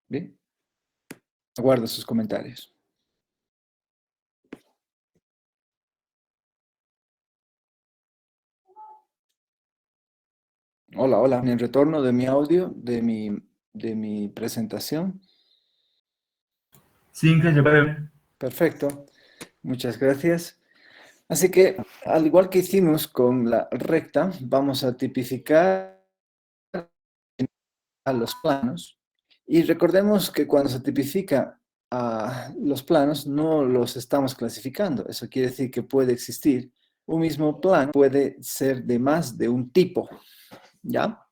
Bien, aguardo sus comentarios. Hola, hola. En el retorno de mi audio, de mi presentación. Sí, que se puede. Perfecto. Muchas gracias. Así que, al igual que hicimos con la recta, vamos a tipificar a los planos. Y recordemos que cuando se tipifica a los planos, no los estamos clasificando. Eso quiere decir que puede existir un mismo plano, puede ser de más de un tipo. ¿Ya?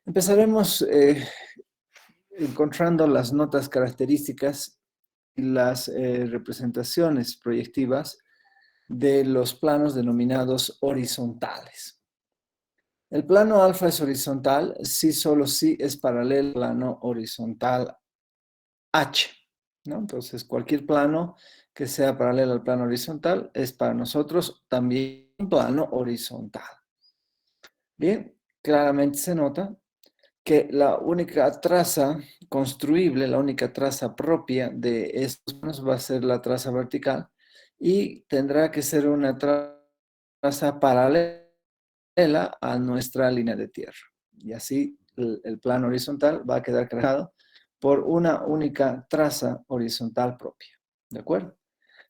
Empezaremos encontrando las notas características y las representaciones proyectivas de los planos denominados horizontales. El plano alfa es horizontal si solo si es paralelo al plano horizontal H, ¿no? Entonces, cualquier plano que sea paralelo al plano horizontal es para nosotros también un plano horizontal. Bien, claramente se nota que la única traza construible, la única traza propia de estos planos va a ser la traza vertical y tendrá que ser una traza paralela a nuestra línea de tierra. Y así el plano horizontal va a quedar creado por una única traza horizontal propia. ¿De acuerdo?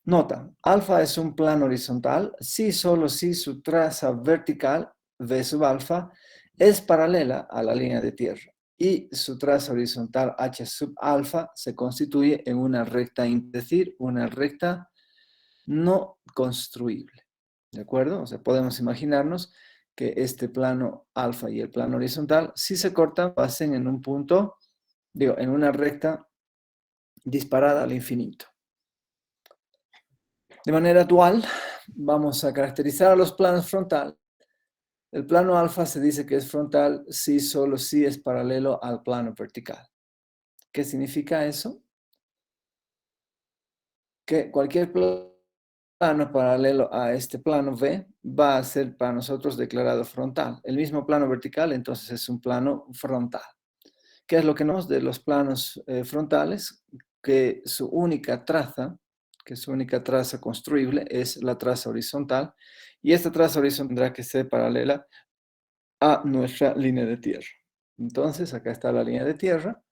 Nota, alfa es un plano horizontal si solo si su traza vertical, V sub alfa, es paralela a la línea de tierra y su traza horizontal H sub alfa se constituye en una recta, es decir, una recta no construible. ¿De acuerdo? O sea, podemos imaginarnos que este plano alfa y el plano horizontal, si se cortan, pasen en un punto, digo, en una recta disparada al infinito. De manera dual, vamos a caracterizar a los planos frontales. El plano alfa se dice que es frontal si solo si es paralelo al plano vertical. ¿Qué significa eso? Que cualquier plano paralelo a este plano V va a ser para nosotros declarado frontal. El mismo plano vertical entonces es un plano frontal. ¿Qué es lo que nos de los planos frontales? Que su única traza construible es la traza horizontal y esta traza horizontal tendrá que ser paralela a nuestra línea de tierra. Entonces, acá está la línea de tierra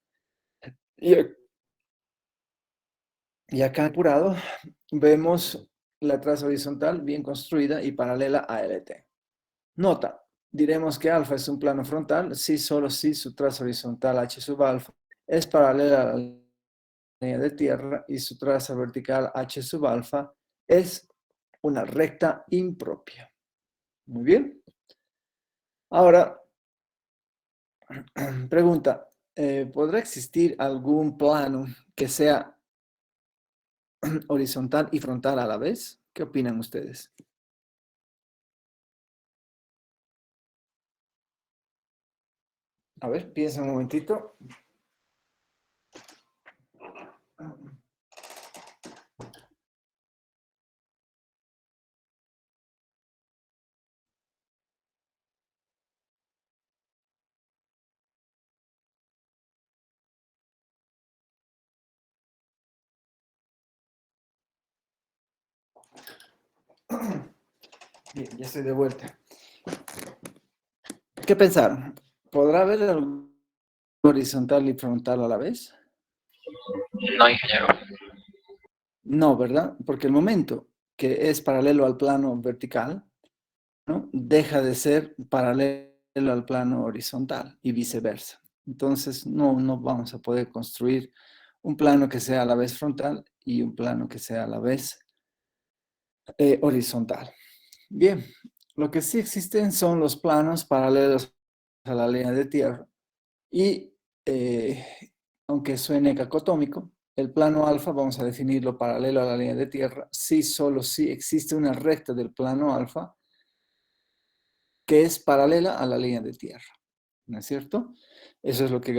y, acá apurado vemos la traza horizontal bien construida y paralela a LT. Nota, diremos que alfa es un plano frontal si solo si su traza horizontal H sub alfa es paralela a la línea de tierra y su traza vertical H sub alfa es una recta impropia. Muy bien. Ahora, pregunta, ¿podrá existir algún plano que sea horizontal y frontal a la vez? ¿Qué opinan ustedes? A ver, piensa un momentito. Bien, ya estoy de vuelta. ¿Qué pensaron? ¿Podrá haber algo horizontal y frontal a la vez? No, ingeniero. No, ¿verdad? Porque el momento que es paralelo al plano vertical, ¿no? Deja de ser paralelo al plano horizontal y viceversa. Entonces, no vamos a poder construir un plano que sea a la vez frontal y un plano que sea a la vez horizontal. Bien, lo que sí existen son los planos paralelos a la línea de tierra y, aunque suene cacotómico, el plano alfa vamos a definirlo paralelo a la línea de tierra si solo si existe una recta del plano alfa que es paralela a la línea de tierra, ¿no es cierto? Eso es lo que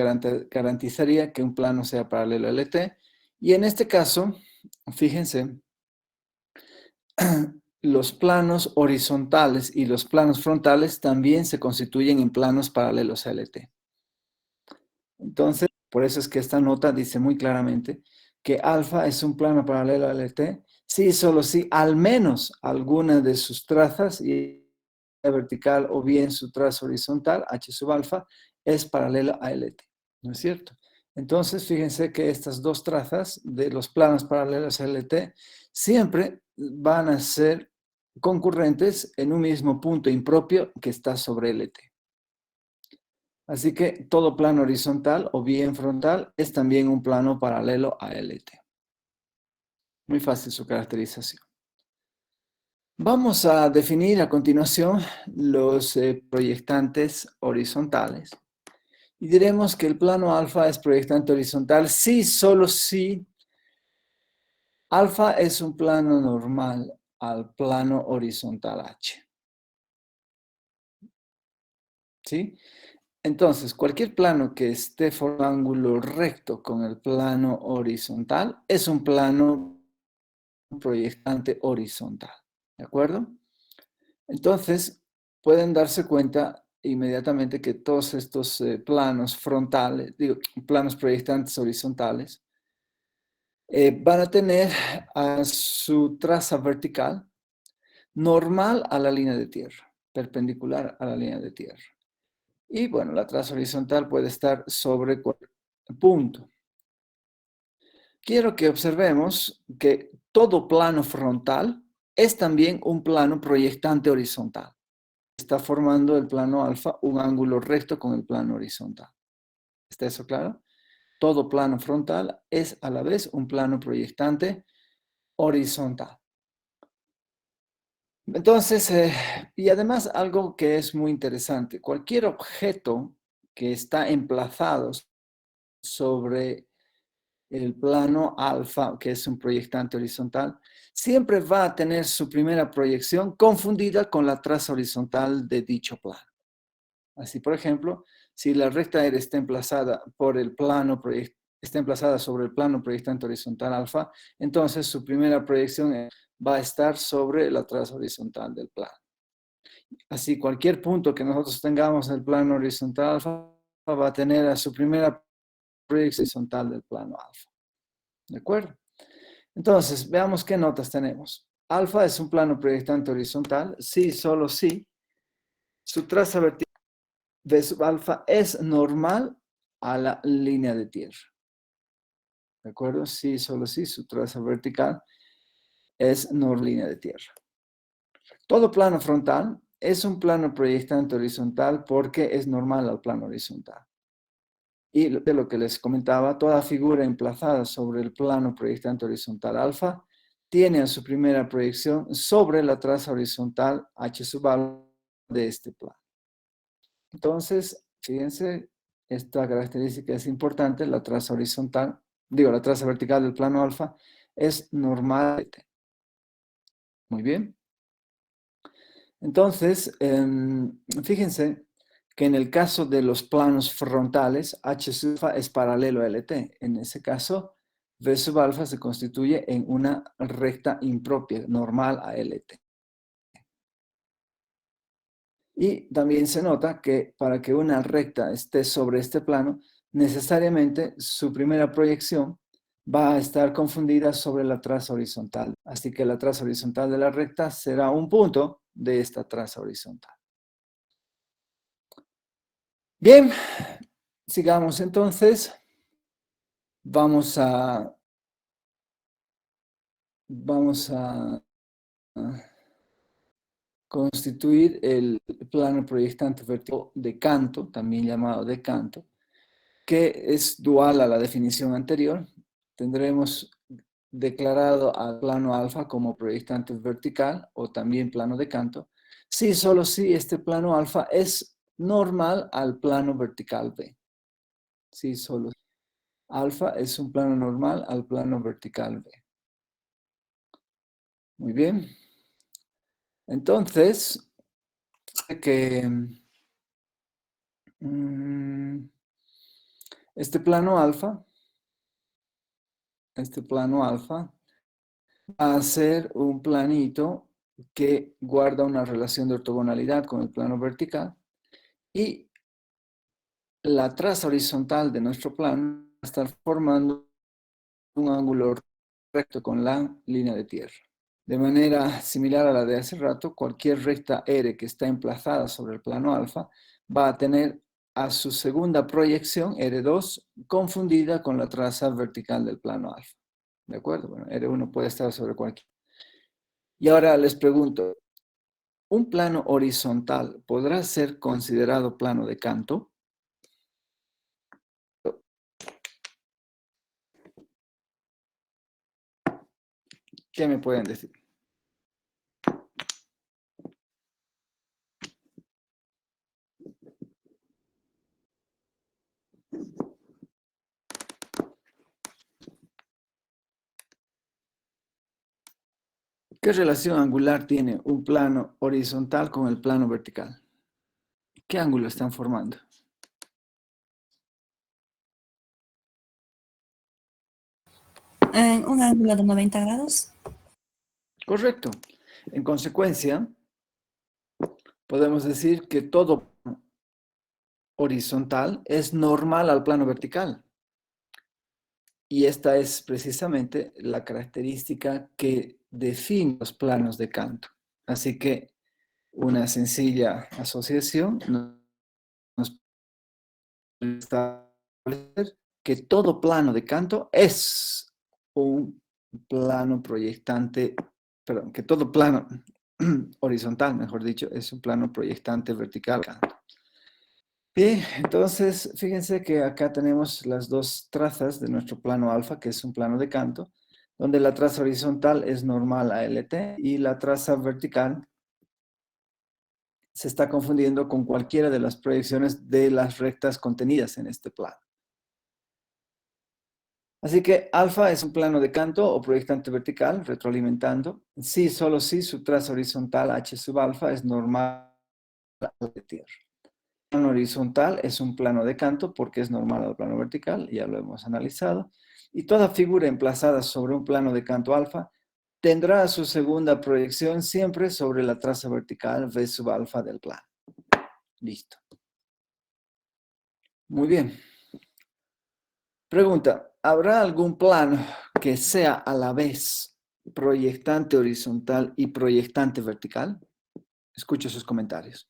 garantizaría que un plano sea paralelo a LT. Y en este caso, fíjense, los planos horizontales y los planos frontales también se constituyen en planos paralelos a LT. Entonces, Por eso es que esta nota dice muy claramente que alfa es un plano paralelo a LT, sí, solo si al menos alguna de sus trazas, y vertical o bien su trazo horizontal, H sub alfa, es paralela a LT, ¿no es cierto? Entonces, fíjense que estas dos trazas de los planos paralelos a LT siempre van a ser concurrentes en un mismo punto impropio que está sobre LT. Así que todo plano horizontal o bien frontal es también un plano paralelo a LT. Muy fácil su caracterización. Vamos a definir a continuación los proyectantes horizontales. Y diremos que el plano alfa es proyectante horizontal si, solo si alfa es un plano normal al plano horizontal H. ¿Sí? Entonces, cualquier plano que esté formando un ángulo recto con el plano horizontal es un plano proyectante horizontal. ¿De acuerdo? Entonces, pueden darse cuenta inmediatamente que todos estos planos frontales, planos proyectantes horizontales, van a tener a su traza vertical normal a la línea de tierra, perpendicular a la línea de tierra. Y bueno, la traza horizontal puede estar sobre cualquier punto. Quiero que observemos que todo plano frontal es también un plano proyectante horizontal. Está formando el plano alfa un ángulo recto con el plano horizontal. ¿Está eso claro? Todo plano frontal es a la vez un plano proyectante horizontal. Entonces, y además algo que es muy interesante, cualquier objeto que está emplazado sobre el plano alfa, que es un proyectante horizontal, siempre va a tener su primera proyección confundida con la traza horizontal de dicho plano. Así, por ejemplo, si la recta R está emplazada está emplazada sobre el plano proyectante horizontal alfa, entonces su primera proyección va a estar sobre la traza horizontal del plano. Así, cualquier punto que nosotros tengamos en el plano horizontal alfa va a tener a su primera proyección horizontal del plano alfa. ¿De acuerdo? Entonces, veamos qué notas tenemos. Alfa es un plano proyectante horizontal, sí, solo sí. Su traza vertical de sub alfa es normal a la línea de tierra. ¿De acuerdo? Sí, solo sí, su traza vertical es normal línea de tierra. Todo plano frontal es un plano proyectante horizontal porque es normal al plano horizontal. Y de lo que les comentaba, toda figura emplazada sobre el plano proyectante horizontal alfa tiene a su primera proyección sobre la traza horizontal H sub alfa de este plano. Entonces, fíjense, esta característica es importante, la traza horizontal, la traza vertical del plano alfa es normal. Muy bien. Entonces, fíjense que en el caso de los planos frontales, H sub alfa es paralelo a LT. En ese caso, V sub alfa se constituye en una recta impropia, normal a LT. Y también se nota que para que una recta esté sobre este plano, necesariamente su primera proyección va a estar confundida sobre la traza horizontal. Así que la traza horizontal de la recta será un punto de esta traza horizontal. Bien, sigamos entonces. Vamos a constituir el plano proyectante vertical de Canto, también llamado de Canto, que es dual a la definición anterior. Tendremos declarado al plano alfa como proyectante vertical o también plano de Canto, si solo si este plano alfa es normal al plano vertical B. Si solo alfa es un plano normal al plano vertical B. Muy bien. Entonces, que este plano alfa va a ser un planito que guarda una relación de ortogonalidad con el plano vertical y la traza horizontal de nuestro plano va a estar formando un ángulo recto con la línea de tierra. De manera similar a la de hace rato, cualquier recta R que está emplazada sobre el plano alfa va a tener a su segunda proyección, R2, confundida con la traza vertical del plano alfa. ¿De acuerdo? Bueno, R1 puede estar sobre cualquier. Y ahora les pregunto, ¿un plano horizontal podrá ser considerado plano de Canto? ¿Qué me pueden decir? ¿Qué relación angular tiene un plano horizontal con el plano vertical? ¿Qué ángulo están formando? Un ángulo de 90 grados. Correcto. En consecuencia, podemos decir que todo horizontal es normal al plano vertical. Y esta es precisamente la característica que define los planos de Canto. Así que una sencilla asociación nos establecer que todo plano de Canto es un plano proyectante, perdón, que todo plano horizontal, mejor dicho, es un plano proyectante vertical. Bien, entonces fíjense que acá tenemos las dos trazas de nuestro plano alfa, que es un plano de Canto, donde la traza horizontal es normal a LT y la traza vertical se está confundiendo con cualquiera de las proyecciones de las rectas contenidas en este plano. Así que alfa es un plano de Canto o proyectante vertical, retroalimentando. Sí, solo si su traza horizontal h sub alfa es normal a la tierra. El plano horizontal es un plano de Canto porque es normal al plano vertical, ya lo hemos analizado. Y toda figura emplazada sobre un plano de Canto alfa tendrá su segunda proyección siempre sobre la traza vertical v sub alfa del plano. Listo. Muy bien. Pregunta, ¿habrá algún plano que sea a la vez proyectante horizontal y proyectante vertical? Escucho sus comentarios.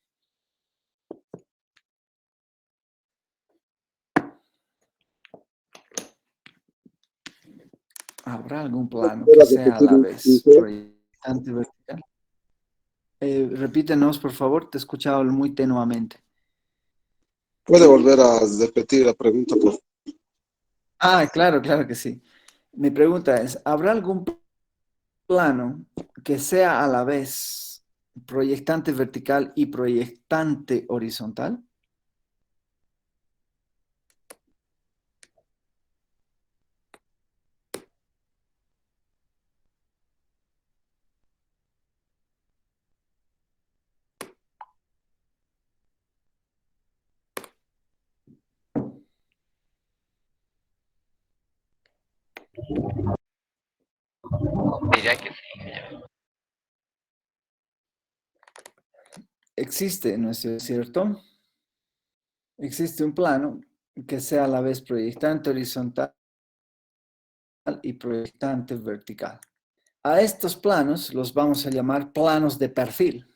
¿Habrá algún plano que sea a la vez proyectante vertical? Repítenos, por favor, te he escuchado muy tenuamente. ¿Puede volver a repetir la pregunta, por favor? Ah, claro, claro que sí. Mi pregunta es, ¿habrá algún plano que sea a la vez proyectante vertical y proyectante horizontal? Diría que sí, ingeniero. Existe, ¿no es cierto? Existe un plano que sea a la vez proyectante horizontal y proyectante vertical. A estos planos los vamos a llamar planos de perfil.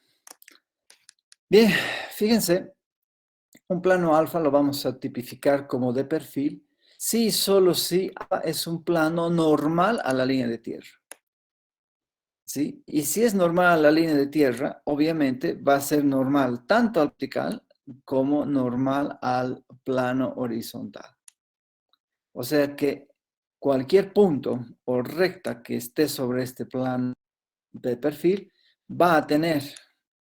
Bien, fíjense, un plano alfa lo vamos a tipificar como de perfil si solo si es un plano normal a la línea de tierra. ¿Sí? Y si es normal a la línea de tierra, obviamente va a ser normal tanto al vertical como normal al plano horizontal. O sea que cualquier punto o recta que esté sobre este plano de perfil va a tener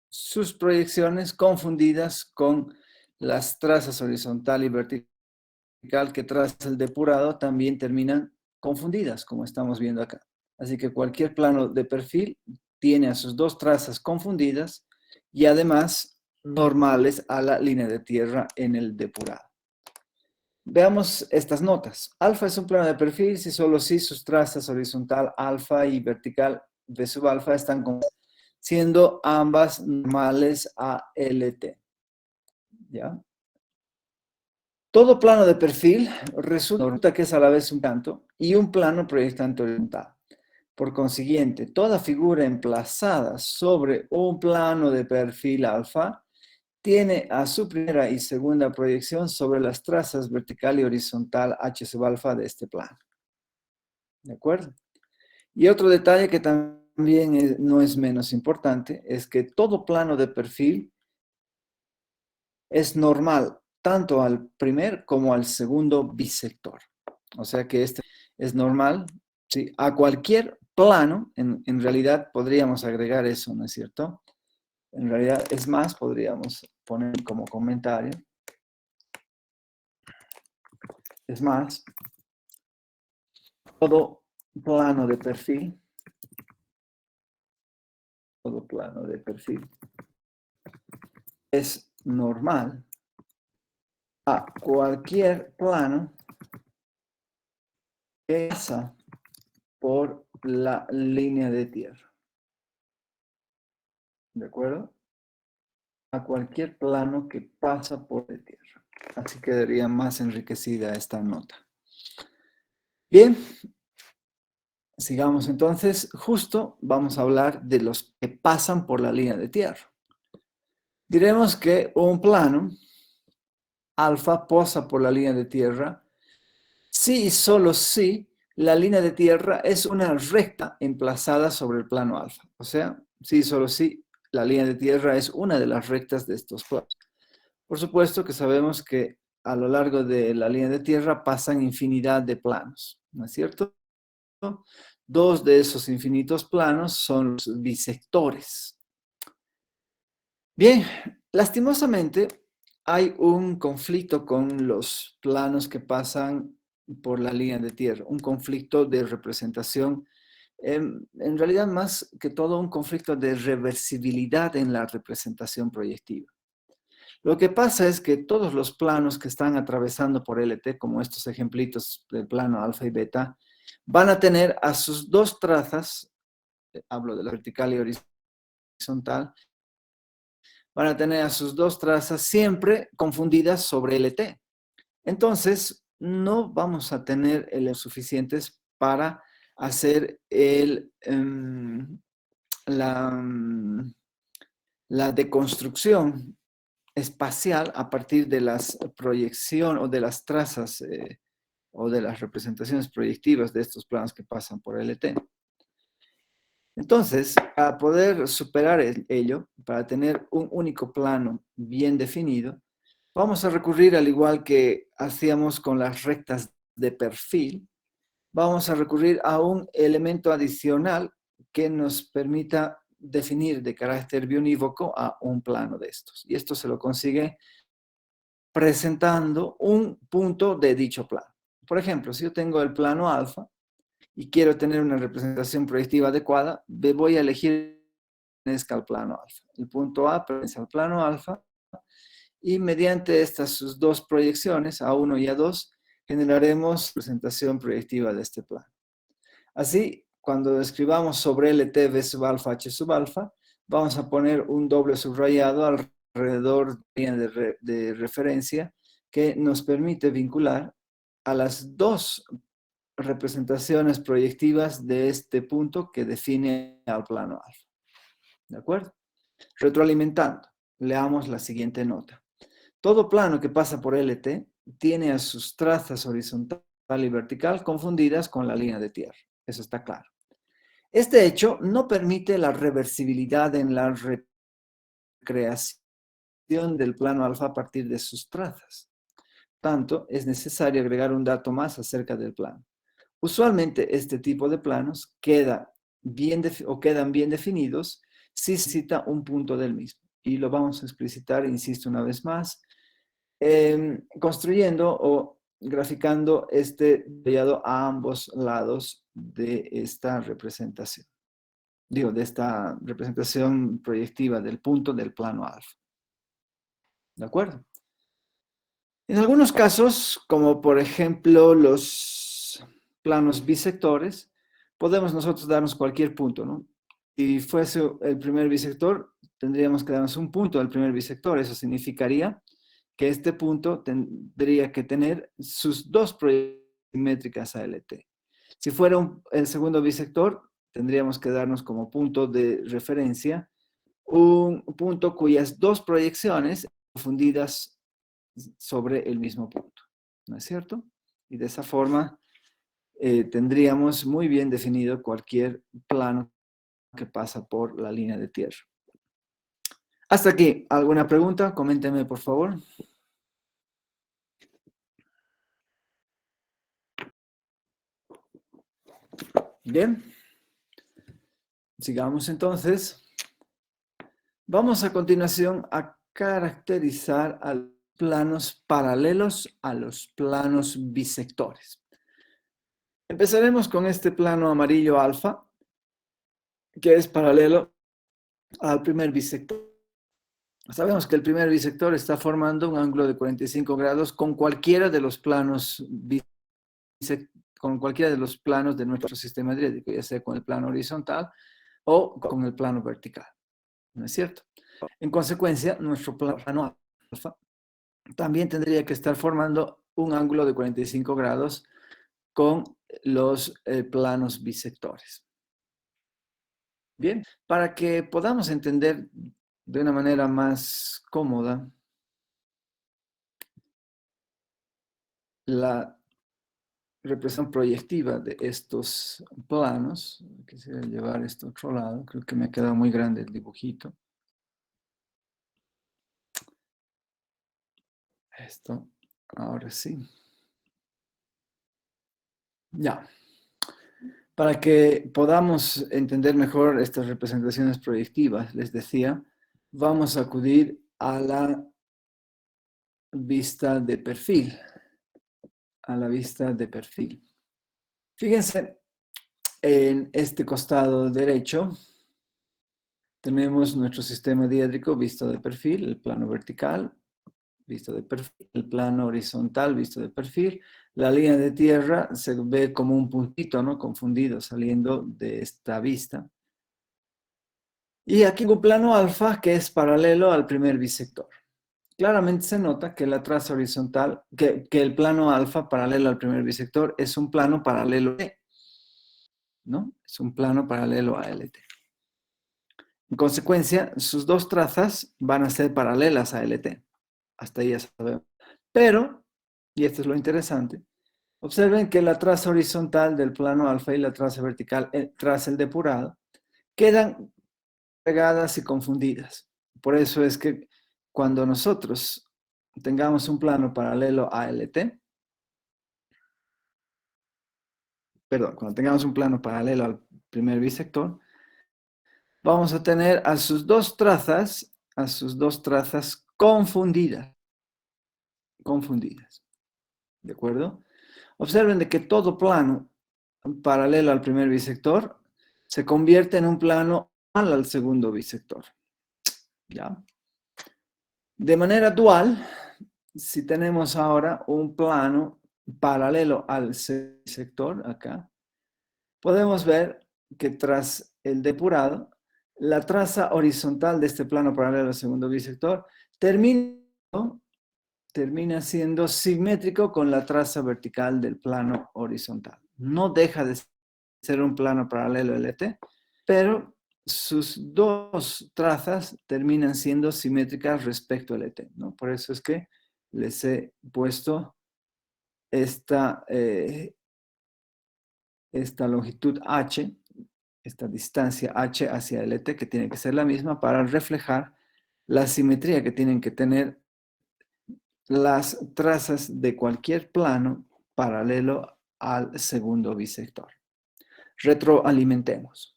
sus proyecciones confundidas con las trazas horizontal y vertical que tras el depurado también terminan confundidas, como estamos viendo acá. Así que cualquier plano de perfil tiene a sus dos trazas confundidas y además normales a la línea de tierra en el depurado. Veamos estas notas. Alfa es un plano de perfil si solo si sus trazas horizontal alfa y vertical v sub alfa están siendo ambas normales a LT. ¿Ya? Todo plano de perfil resulta que es a la vez un canto y un plano proyectante horizontal. Por consiguiente, toda figura emplazada sobre un plano de perfil alfa tiene a su primera y segunda proyección sobre las trazas vertical y horizontal h sub alfa de este plano. ¿De acuerdo? Y otro detalle que también no es menos importante es que todo plano de perfil es normal tanto al primer como al segundo bisector. O sea que este es normal, ¿sí? A cualquier plano, en realidad podríamos agregar eso, ¿no es cierto? En realidad, es más, podríamos poner como comentario. Es más, todo plano de perfil es normal a cualquier plano que pasa por la línea de tierra. ¿De acuerdo? A cualquier plano que pasa por la tierra. Así quedaría más enriquecida esta nota. Bien, sigamos entonces. Justo vamos a hablar de los que pasan por la línea de tierra. Diremos que un plano alfa pasa por la línea de tierra si y solo si la línea de tierra es una recta emplazada sobre el plano alfa. O sea, si y solo si la línea de tierra es una de las rectas de estos planos. Por supuesto que sabemos que a lo largo de la línea de tierra pasan infinidad de planos, ¿no es cierto? Dos de esos infinitos planos son los bisectores. Bien, lastimosamente hay un conflicto con los planos que pasan por la línea de tierra, un conflicto de representación, en realidad más que todo un conflicto de reversibilidad en la representación proyectiva. Lo que pasa es que todos los planos que están atravesando por LT, como estos ejemplitos del plano alfa y beta, van a tener a sus dos trazas, hablo de la vertical y horizontal, van a tener a sus dos trazas siempre confundidas sobre LT. Entonces, no vamos a tener elementos suficientes para hacer la deconstrucción espacial a partir de las proyecciones o de las trazas o de las representaciones proyectivas de estos planos que pasan por LT. Entonces, para poder superar ello, para tener un único plano bien definido, vamos a recurrir, al igual que hacíamos con las rectas de perfil, vamos a recurrir a un elemento adicional que nos permita definir de carácter biunívoco a un plano de estos. Y esto se lo consigue presentando un punto de dicho plano. Por ejemplo, si yo tengo el plano alfa y quiero tener una representación proyectiva adecuada, voy a elegir el plano alfa. El punto A pertenece al plano alfa y mediante estas sus dos proyecciones, A1 y A2, generaremos representación proyectiva de este plano. Así, cuando escribamos sobre LT V sub alfa H sub alfa, vamos a poner un doble subrayado alrededor de referencia que nos permite vincular a las dos representaciones proyectivas de este punto que define al plano alfa. ¿De acuerdo? Retroalimentando, leamos la siguiente nota. Todo plano que pasa por LT tiene a sus trazas horizontal y vertical confundidas con la línea de tierra. Eso está claro. Este hecho no permite la reversibilidad en la recreación del plano alfa a partir de sus trazas. Tanto, es necesario agregar un dato más acerca del plano. Usualmente este tipo de planos quedan bien definidos si se cita un punto del mismo. Y lo vamos a explicitar, insisto una vez más, construyendo o graficando este detallado a ambos lados de esta representación. De esta representación proyectiva del punto del plano alfa. ¿De acuerdo? En algunos casos, como por ejemplo los planos bisectores, podemos nosotros darnos cualquier punto, ¿no? Si fuese el primer bisector, tendríamos que darnos un punto del primer bisector. Eso significaría que este punto tendría que tener sus dos proyecciones simétricas a LT. Si fuera el segundo bisector, tendríamos que darnos como punto de referencia un punto cuyas dos proyecciones fundidas sobre el mismo punto, ¿no es cierto? Y de esa forma tendríamos muy bien definido cualquier plano que pasa por la línea de tierra. Hasta aquí, ¿alguna pregunta? Coménteme, por favor. Bien. Sigamos entonces. Vamos a continuación a caracterizar a los planos paralelos a los planos bisectores. Empezaremos con este plano amarillo alfa, que es paralelo al primer bisector. Sabemos que el primer bisector está formando un ángulo de 45 grados con cualquiera de los planos de nuestro sistema diédrico, ya sea con el plano horizontal o con el plano vertical. ¿No es cierto? En consecuencia, nuestro plano alfa también tendría que estar formando un ángulo de 45 grados con los planos bisectores. Bien, para que podamos entender de una manera más cómoda la representación proyectiva de estos planos, quisiera llevar esto a otro lado, creo que me ha quedado muy grande el dibujito. Esto, ahora sí. Ya. Para que podamos entender mejor estas representaciones proyectivas, les decía, vamos a acudir a la vista de perfil. A la vista de perfil. Fíjense, en este costado derecho tenemos nuestro sistema diédrico visto de perfil, el plano vertical, visto de perfil, el plano horizontal, visto de perfil. La línea de tierra se ve como un puntito, ¿no? Confundido, saliendo de esta vista. Y aquí un plano alfa que es paralelo al primer bisector. Claramente se nota que la traza horizontal, que el plano alfa paralelo al primer bisector es un plano paralelo a LT, ¿no? Es un plano paralelo a LT. En consecuencia, sus dos trazas van a ser paralelas a LT. Hasta ahí ya sabemos. Pero, y esto es lo interesante, observen que la traza horizontal del plano alfa y la traza vertical tras el depurado quedan pegadas y confundidas. Por eso es que cuando nosotros tengamos un plano paralelo a LT, cuando tengamos un plano paralelo al primer bisector, vamos a tener a sus dos trazas confundidas. ¿De acuerdo? Observen de que todo plano paralelo al primer bisector se convierte en un plano al segundo bisector. ¿Ya? De manera dual, si tenemos ahora un plano paralelo al bisector, acá, podemos ver que tras el depurado, la traza horizontal de este plano paralelo al segundo bisector termina siendo simétrico con la traza vertical del plano horizontal. No deja de ser un plano paralelo LT, pero sus dos trazas terminan siendo simétricas respecto al LT, ¿no? Por eso es que les he puesto esta longitud h, esta distancia h hacia LT, que tiene que ser la misma para reflejar la simetría que tienen que tener las trazas de cualquier plano paralelo al segundo bisector. Retroalimentemos.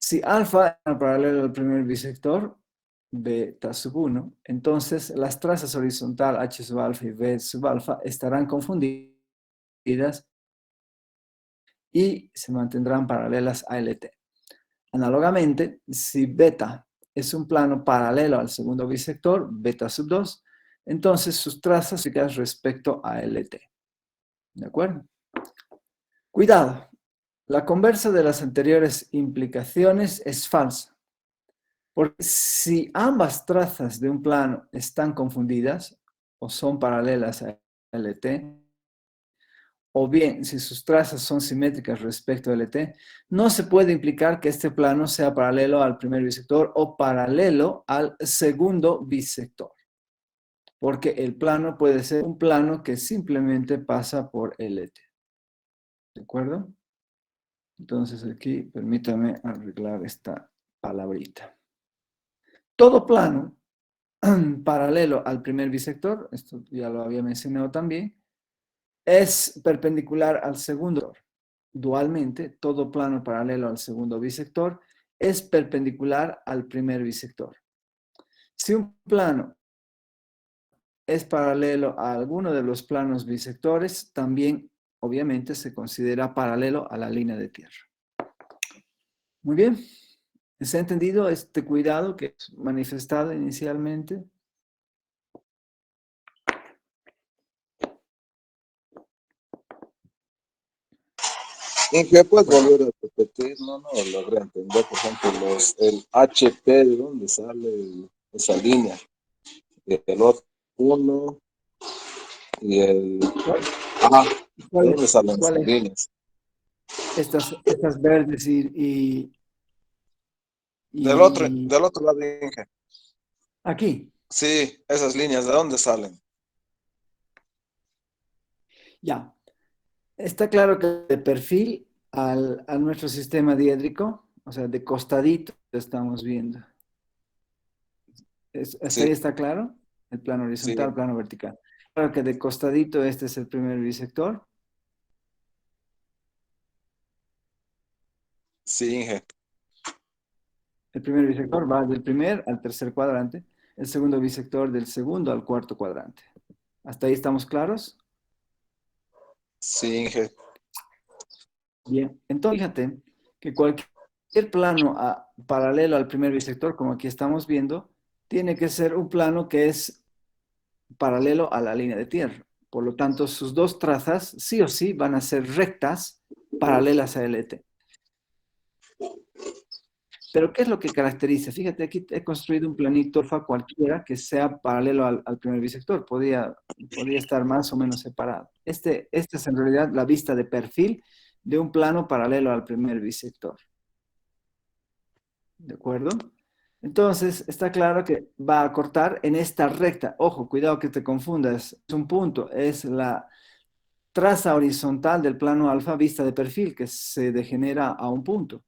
Si alfa es paralelo al primer bisector, beta sub 1, entonces las trazas horizontal h sub alfa y b sub alfa estarán confundidas y se mantendrán paralelas a LT. Análogamente, si beta es un plano paralelo al segundo bisector, beta sub 2, entonces sus trazas siguen respecto a LT. ¿De acuerdo? Cuidado, la conversa de las anteriores implicaciones es falsa. Porque si ambas trazas de un plano están confundidas, o son paralelas a LT, o bien si sus trazas son simétricas respecto a LT, no se puede implicar que este plano sea paralelo al primer bisector o paralelo al segundo bisector, porque el plano puede ser un plano que simplemente pasa por LT. ¿De acuerdo? Entonces aquí permítame arreglar esta palabrita. Todo plano paralelo al primer bisector, esto ya lo había mencionado también, es perpendicular al segundo. Dualmente, todo plano paralelo al segundo bisector es perpendicular al primer bisector. Si un plano es paralelo a alguno de los planos bisectores, también obviamente se considera paralelo a la línea de tierra. Muy bien. ¿Se ha entendido este cuidado que es manifestado inicialmente? ¿En qué puedes volver a repetir? No logré entender, por ejemplo, el HP, ¿de dónde sale esa línea? El otro uno y el A, ¿de dónde salen esas ¿Cuáles? líneas? Estas verdes Del y otro lado, Inge. aquí. Sí, esas líneas, ¿de dónde salen? Ya. Está claro que de perfil a nuestro sistema diédrico, o sea, de costadito estamos viendo. ¿Hasta Sí, ahí está claro? El plano horizontal, sí, el plano vertical. Claro que de costadito este es el primer bisector. sí, Inge. El primer bisector va del primer al tercer cuadrante. El segundo bisector del segundo al cuarto cuadrante. ¿Hasta ahí estamos claros? Sí, Inge. Bien. Entonces, fíjate que cualquier plano paralelo al primer bisector, como aquí estamos viendo, tiene que ser un plano que es paralelo a la línea de tierra. Por lo tanto, sus dos trazas sí o sí van a ser rectas paralelas a LT. Pero ¿qué es lo que caracteriza? Fíjate, aquí he construido un planito alfa cualquiera que sea paralelo al primer bisector. Podría estar más o menos separado. Este es en realidad la vista de perfil de un plano paralelo al primer bisector. ¿De acuerdo? Entonces, está claro que va a cortar en esta recta. Ojo, cuidado que te confundas. Es un punto, es la traza horizontal del plano alfa vista de perfil que se degenera a un punto.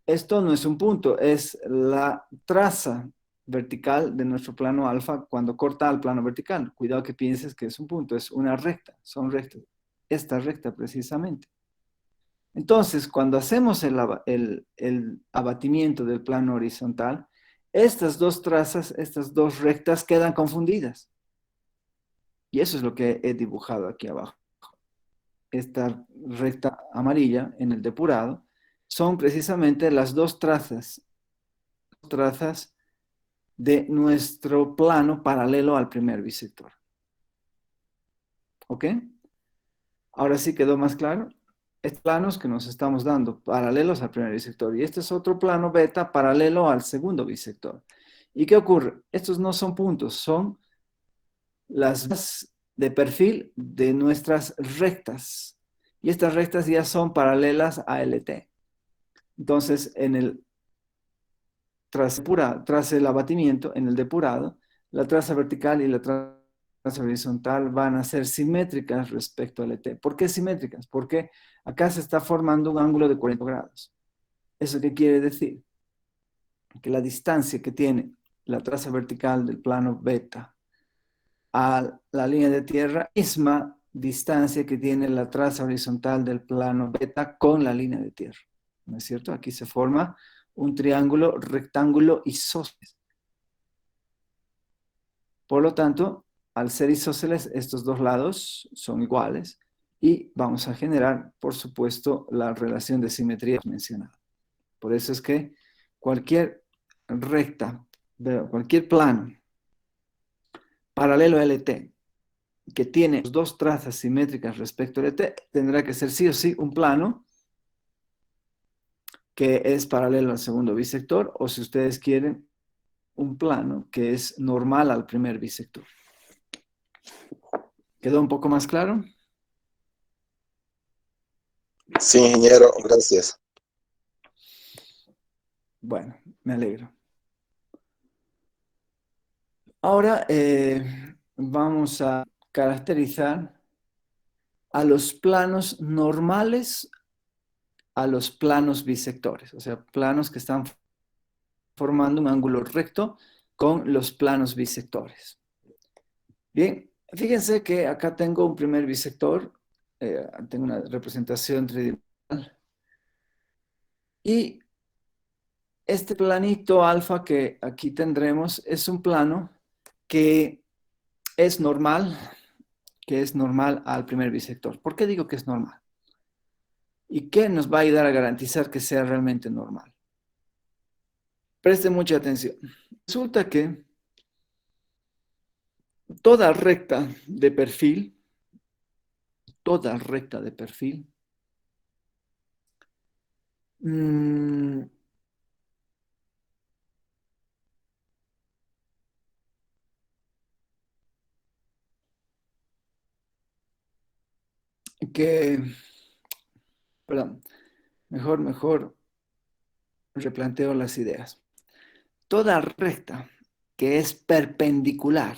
Esto no es un punto, es la traza vertical de nuestro plano alfa cuando corta al plano vertical. Cuidado que pienses que es un punto, es una recta, son rectas. Esta recta precisamente. Entonces, cuando hacemos el abatimiento del plano horizontal, estas dos trazas, estas dos rectas quedan confundidas. Y eso es lo que he dibujado aquí abajo. Esta recta amarilla en el depurado son precisamente las dos trazas de nuestro plano paralelo al primer bisector. ¿Ok? Ahora sí quedó más claro. Estos planos que nos estamos dando paralelos al primer bisector y este es otro plano beta paralelo al segundo bisector. ¿Y qué ocurre? Estos no son puntos, son las de perfil de nuestras rectas. Y estas rectas ya son paralelas a LT. Entonces, tras el abatimiento, en el depurado, la traza vertical y la traza horizontal van a ser simétricas respecto al LT. ¿Por qué simétricas? Porque acá se está formando un ángulo de 40 grados. ¿Eso qué quiere decir? Que la distancia que tiene la traza vertical del plano beta a la línea de tierra, misma distancia que tiene la traza horizontal del plano beta con la línea de tierra. ¿No es cierto? Aquí se forma un triángulo rectángulo isósceles. Por lo tanto, al ser isósceles, estos dos lados son iguales y vamos a generar, por supuesto, la relación de simetría mencionada. Por eso es que cualquier recta, cualquier plano paralelo a LT que tiene dos trazas simétricas respecto a LT, tendrá que ser sí o sí un plano que es paralelo al segundo bisector, o si ustedes quieren, un plano que es normal al primer bisector. ¿Quedó un poco más claro? Sí, ingeniero, gracias. Bueno, me alegro. Ahora vamos a caracterizar a los planos normales a los planos bisectores, o sea, planos que están formando un ángulo recto con los planos bisectores. Bien, fíjense que acá tengo un primer bisector, tengo una representación tridimensional, y este planito alfa que aquí tendremos es un plano que es normal, al primer bisector. ¿Por qué digo que es normal? ¿Y qué nos va a ayudar a garantizar que sea realmente normal? Preste mucha atención. Resulta que toda recta de perfil, mm, que, perdón, mejor replanteo las ideas. Toda recta que es perpendicular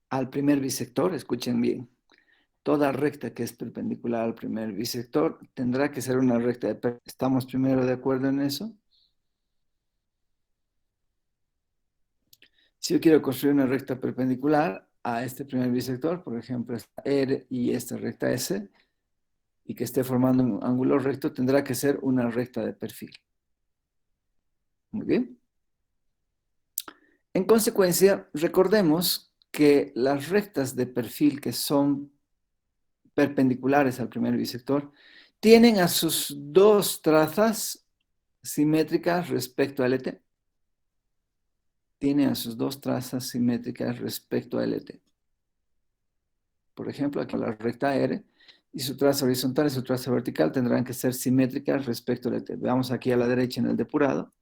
al primer bisector, escuchen bien, toda recta que es perpendicular al primer bisector tendrá que ser una recta de perfil. ¿Estamos primero de acuerdo en eso? Si yo quiero construir una recta perpendicular a este primer bisector, por ejemplo, esta R y esta recta S, y que esté formando un ángulo recto, tendrá que ser una recta de perfil. Muy bien. En consecuencia, recordemos que las rectas de perfil que son perpendiculares al primer bisector tienen a sus dos trazas simétricas respecto a LT. Tienen a sus dos trazas simétricas respecto a LT. Por ejemplo, aquí la recta R y su traza horizontal y su traza vertical tendrán que ser simétricas respecto a LT. Veamos aquí a la derecha en el depurado.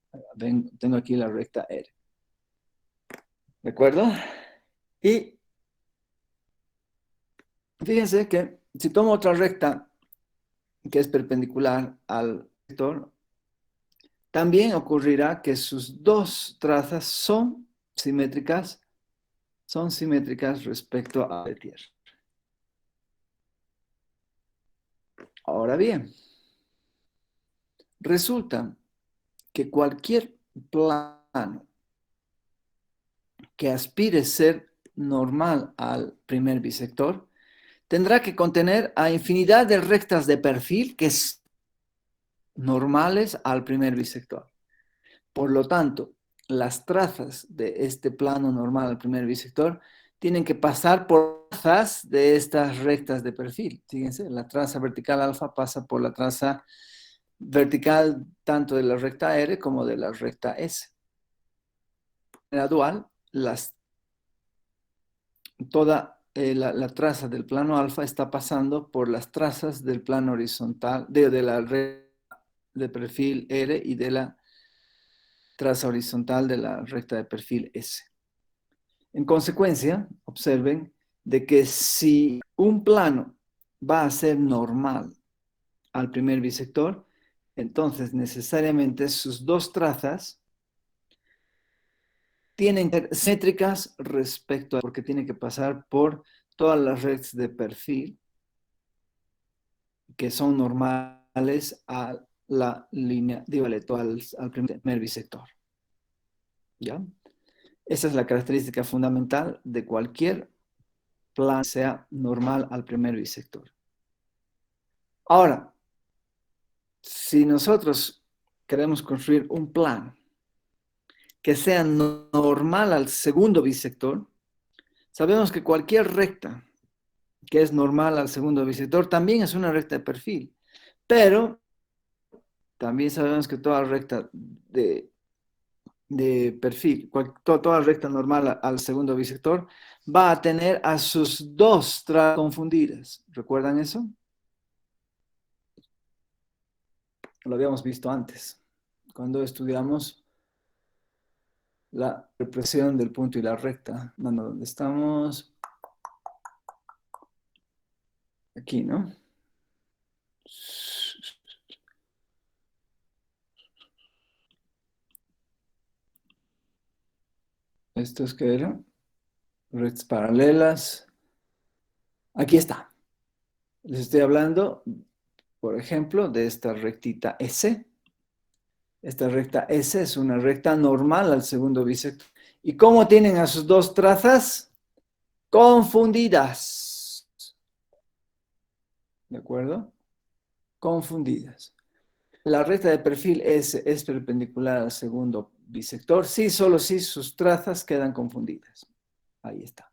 Tengo aquí la recta R. ¿De acuerdo? Y fíjense que si tomo otra recta que es perpendicular al vector, también ocurrirá que sus dos trazas son simétricas respecto a la tierra. Ahora bien, resulta que cualquier plano que aspire a ser normal al primer bisector tendrá que contener a infinidad de rectas de perfil que son normales al primer bisector. Por lo tanto, las trazas de este plano normal al primer bisector tienen que pasar por trazas de estas rectas de perfil. Fíjense, la traza vertical alfa pasa por la traza vertical tanto de la recta R como de la recta S. En la dual, toda la traza del plano alfa está pasando por las trazas del plano horizontal, de la recta de perfil R y de la traza horizontal de la recta de perfil S. En consecuencia, observen de que si un plano va a ser normal al primer bisector, entonces necesariamente sus dos trazas tienen que ser simétricas respecto a, porque tiene que pasar por todas las rectas de perfil que son normales a la línea, al primer bisector. ¿Ya? Esa es la característica fundamental de cualquier plano que sea normal al primer bisector. Ahora, si nosotros queremos construir un plano que sea normal al segundo bisector, sabemos que cualquier recta que es normal al segundo bisector también es una recta de perfil, pero también sabemos que toda recta de perfil, toda recta normal al segundo bisector va a tener a sus dos trazas confundidas. ¿Recuerdan eso? Lo habíamos visto antes, cuando estudiamos la represión del punto y la recta. Bueno, ¿dónde estamos? Aquí, ¿no? ¿Estos qué eran? Rectas paralelas. Aquí está. Les estoy hablando, por ejemplo, de esta rectita S. Esta recta S es una recta normal al segundo bisector. ¿Y cómo tienen a sus dos trazas? Confundidas. ¿De acuerdo? Confundidas. La recta de perfil S es perpendicular al segundo bisector. Sí, solo si sus trazas quedan confundidas. Ahí está.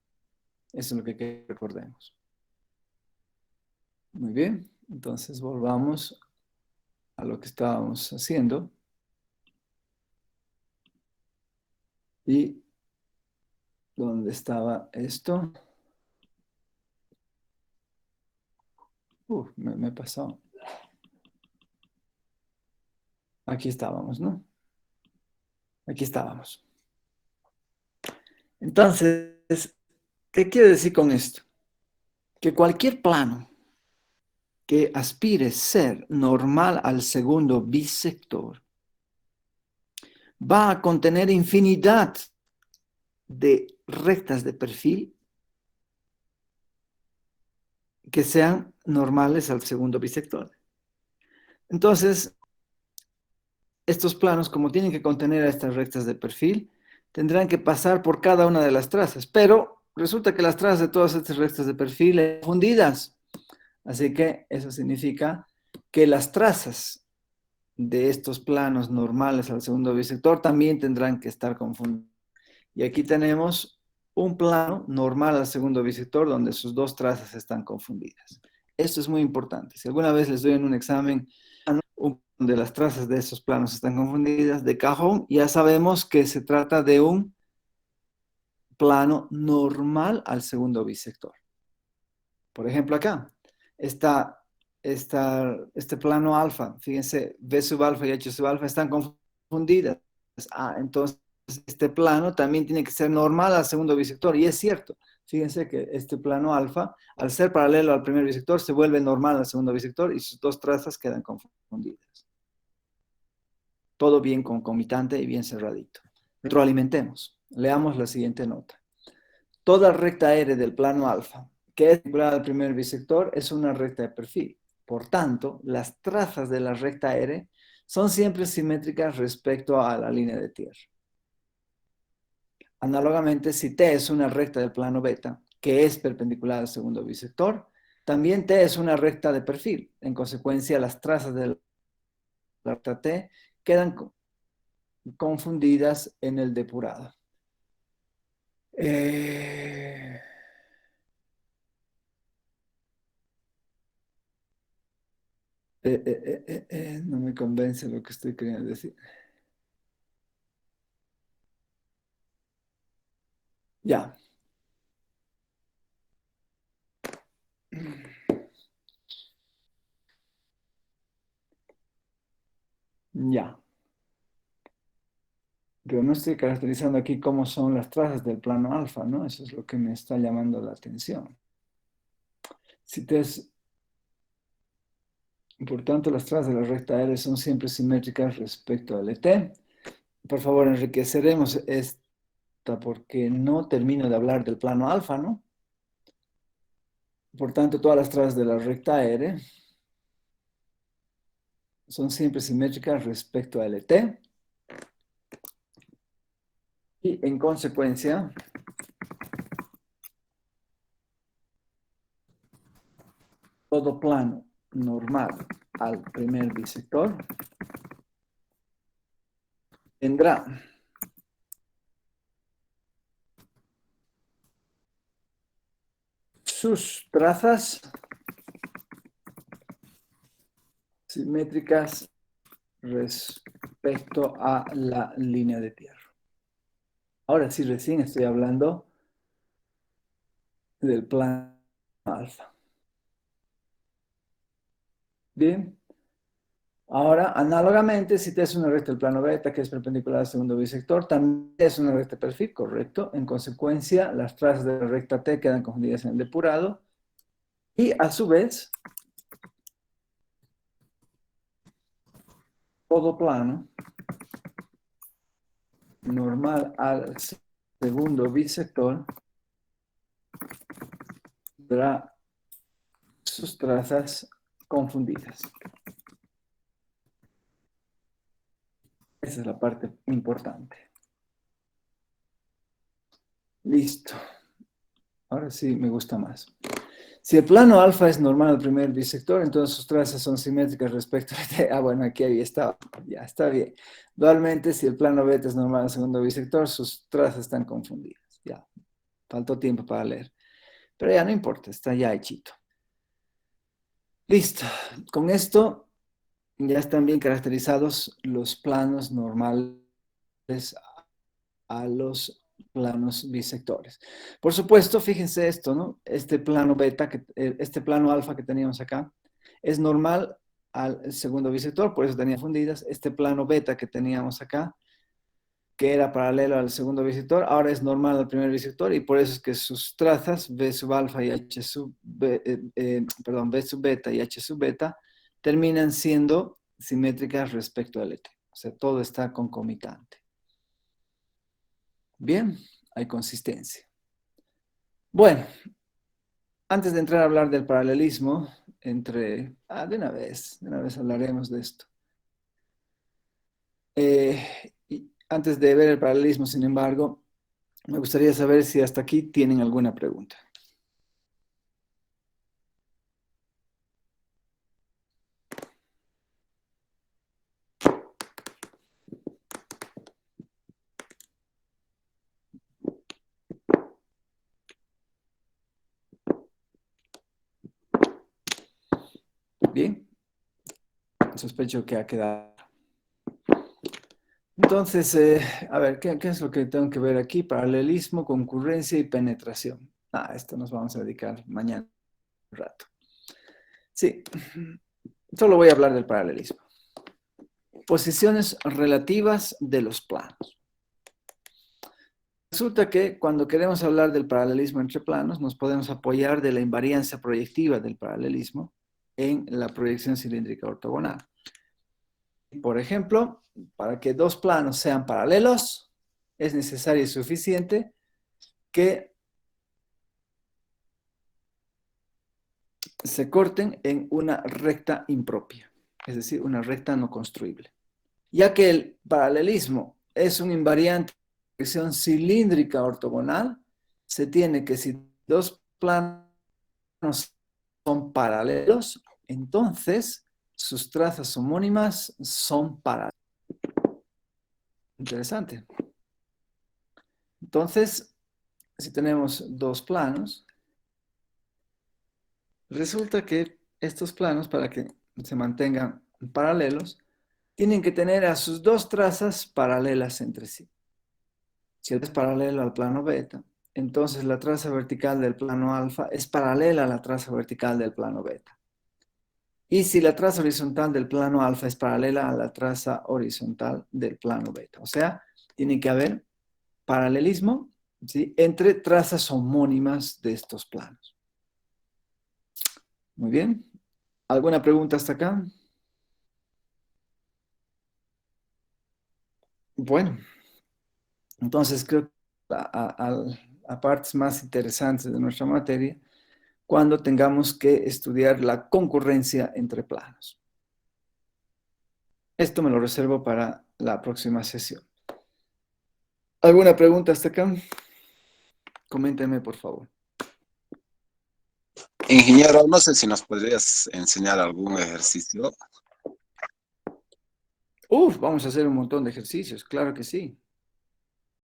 Eso es lo que recordemos. Muy bien. Entonces volvamos a lo que estábamos haciendo. Y ¿dónde estaba esto? Me he pasado. Aquí estábamos, ¿no? Aquí estábamos. Entonces, ¿qué quiere decir con esto? Que cualquier plano que aspire ser normal al segundo bisector va a contener infinidad de rectas de perfil que sean normales al segundo bisector. Entonces, estos planos, como tienen que contener a estas rectas de perfil, tendrán que pasar por cada una de las trazas, pero resulta que las trazas de todas estas rectas de perfil están fundidas. Así que eso significa que las trazas de estos planos normales al segundo bisector también tendrán que estar confundidas. Y aquí tenemos un plano normal al segundo bisector donde sus dos trazas están confundidas. Esto es muy importante. Si alguna vez les doy en un examen donde las trazas de esos planos están confundidas, de cajón, ya sabemos que se trata de un plano normal al segundo bisector. Por ejemplo, acá está este plano alfa. Fíjense, B sub alfa y H sub alfa están confundidas. Entonces este plano también tiene que ser normal al segundo bisector. Y es cierto. Fíjense que este plano alfa, al ser paralelo al primer bisector, se vuelve normal al segundo bisector y sus dos trazas quedan confundidas. Todo bien concomitante y bien cerradito. Retroalimentemos. Leamos la siguiente nota. Toda recta R del plano alfa, que es igual al primer bisector, es una recta de perfil. Por tanto, las trazas de la recta R son siempre simétricas respecto a la línea de tierra. Análogamente, si T es una recta del plano beta, que es perpendicular al segundo bisector, también T es una recta de perfil. En consecuencia, las trazas de la recta T quedan confundidas en el depurado. No me convence lo que estoy queriendo decir. Ya. Ya. Pero no estoy caracterizando aquí cómo son las trazas del plano alfa, ¿no? Eso es lo que me está llamando la atención. Por tanto, las trazas de la recta R son siempre simétricas respecto al ET. Por favor, enriqueceremos esta porque no termino de hablar del plano alfa, ¿no? Por tanto, todas las trazas de la recta R son siempre simétricas respecto al ET. Y en consecuencia, todo plano normal al primer bisector tendrá sus trazas simétricas respecto a la línea de tierra. Ahora sí, recién estoy hablando del plano alfa. Bien. Ahora, análogamente, si T es una recta del plano beta que es perpendicular al segundo bisector, también es una recta de perfil, correcto. En consecuencia, las trazas de la recta T quedan confundidas en el depurado. Y a su vez, todo plano normal al segundo bisector tendrá sus trazas confundidas. Esa es la parte importante. Listo. Ahora sí me gusta más. Si el plano alfa es normal al primer bisector, entonces sus trazas son simétricas respecto a... Ah, bueno, aquí había estado. Ya, está bien. Dualmente, si el plano beta es normal al segundo bisector, sus trazas están confundidas. Ya, faltó tiempo para leer. Pero ya no importa, está ya hechito. Listo. Con esto ya están bien caracterizados los planos normales a los planos bisectores. Por supuesto, fíjense esto, ¿no? Este plano beta, este plano alfa que teníamos acá, es normal al segundo bisector, por eso tenía fundidas. Este plano beta que teníamos acá, que era paralelo al segundo bisector, ahora es normal al primer bisector, y por eso es que sus trazas, B sub alfa y H sub, B sub beta y H sub beta, terminan siendo simétricas respecto al ET. O sea, todo está concomitante. Bien, hay consistencia. Bueno, antes de entrar a hablar del paralelismo entre... de una vez hablaremos de esto. Y antes de ver el paralelismo, sin embargo, me gustaría saber si hasta aquí tienen alguna pregunta. Bien, sospecho que ha quedado. Entonces, a ver, ¿qué es lo que tengo que ver aquí? Paralelismo, concurrencia y penetración. Esto nos vamos a dedicar mañana un rato. Sí, solo voy a hablar del paralelismo. Posiciones relativas de los planos. Resulta que cuando queremos hablar del paralelismo entre planos, nos podemos apoyar de la invariancia proyectiva del paralelismo en la proyección cilíndrica ortogonal. Por ejemplo, para que dos planos sean paralelos, es necesario y suficiente que se corten en una recta impropia, es decir, una recta no construible. Ya que el paralelismo es un invariante de proyección cilíndrica ortogonal, se tiene que si dos planos son paralelos, entonces sus trazas homónimas son paralelas. Interesante. Entonces, si tenemos dos planos, resulta que estos planos, para que se mantengan paralelos, tienen que tener a sus dos trazas paralelas entre sí. Si es paralelo al plano beta, entonces la traza vertical del plano alfa es paralela a la traza vertical del plano beta. Y si la traza horizontal del plano alfa es paralela a la traza horizontal del plano beta. O sea, tiene que haber paralelismo, ¿sí?, entre trazas homónimas de estos planos. Muy bien. ¿Alguna pregunta hasta acá? Bueno, entonces creo que a partes más interesantes de nuestra materia, cuando tengamos que estudiar la concurrencia entre planos. Esto me lo reservo para la próxima sesión. ¿Alguna pregunta hasta acá? Coménteme, por favor. Ingeniero, no sé si nos podrías enseñar algún ejercicio. Vamos a hacer un montón de ejercicios, claro que sí.